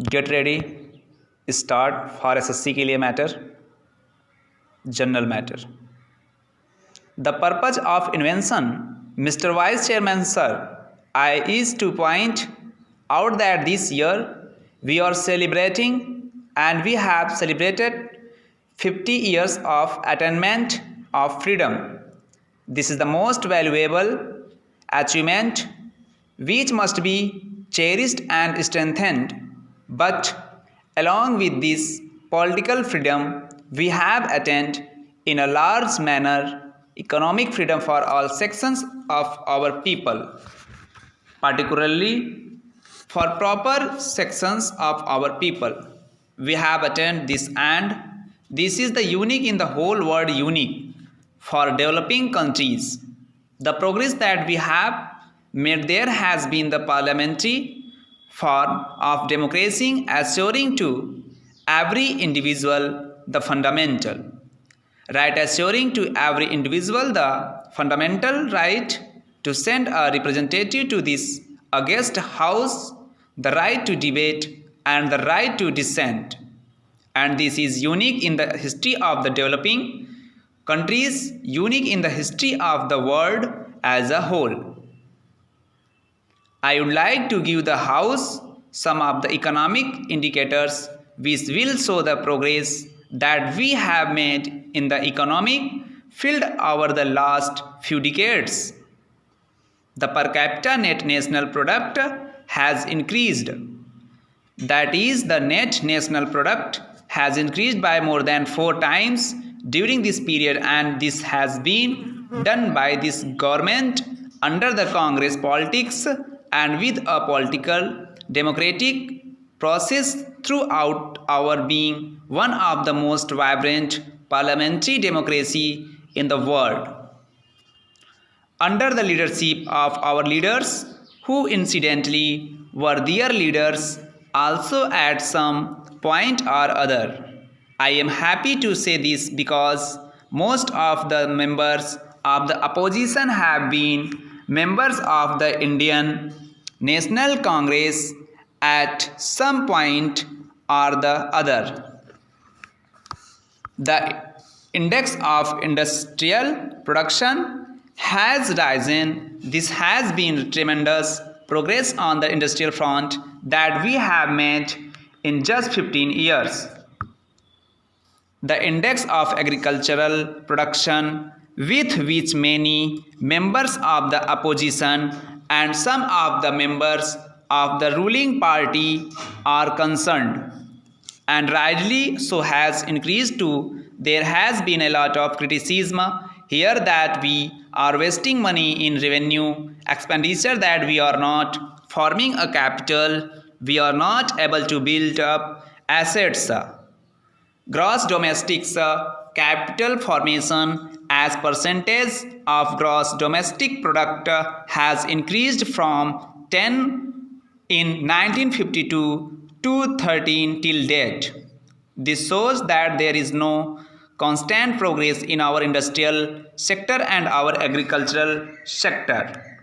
Get ready, start for SSC के लिए matter, general matter. The purpose of invention, mister vice chairman sir, I is to point out that this year we are celebrating and we have celebrated 50 years of attainment of freedom. This is the most valuable achievement which must be cherished and strengthened. But along with this political freedom, we have attained in a large manner economic freedom for all sections of our people, particularly for proper sections of our people. We have attained this, and this is the unique in the whole world, unique for developing countries. The progress that we have made there has been the parliamentary form of democracy, assuring to every individual the fundamental right, assuring to every individual the fundamental right to send a representative to this august house, the right to debate and the right to dissent. And this is unique in the history of the developing countries, unique in the history of the world as a whole. I would like to give the house some of the economic indicators which will show the progress that we have made in the economic field over the last few decades. The per capita net national product has increased. That is, the net national product has increased by more than 4 times during this period, and this has been done by this government under the Congress politics and with a political democratic process throughout our being one of the most vibrant parliamentary democracy in the world. Under the leadership of our leaders, who incidentally were their leaders also at some point or other. I am happy to say this because most of the members of the opposition have been members of the Indian National Congress at some point or the other. The index of industrial production has risen. This has been tremendous progress on the industrial front that we have made in just 15 years. The index of agricultural production, with which many members of the opposition and some of the members of the ruling party are concerned, and rightly so, has increased too. There has been a lot of criticism here that we are wasting money in revenue expenditure, that we are not forming a capital, we are not able to build up assets. Gross domestic capital formation as percentage of gross domestic product has increased from 10 in 1952 to 13 till date. This shows that there is no constant progress in our industrial sector and our agricultural sector.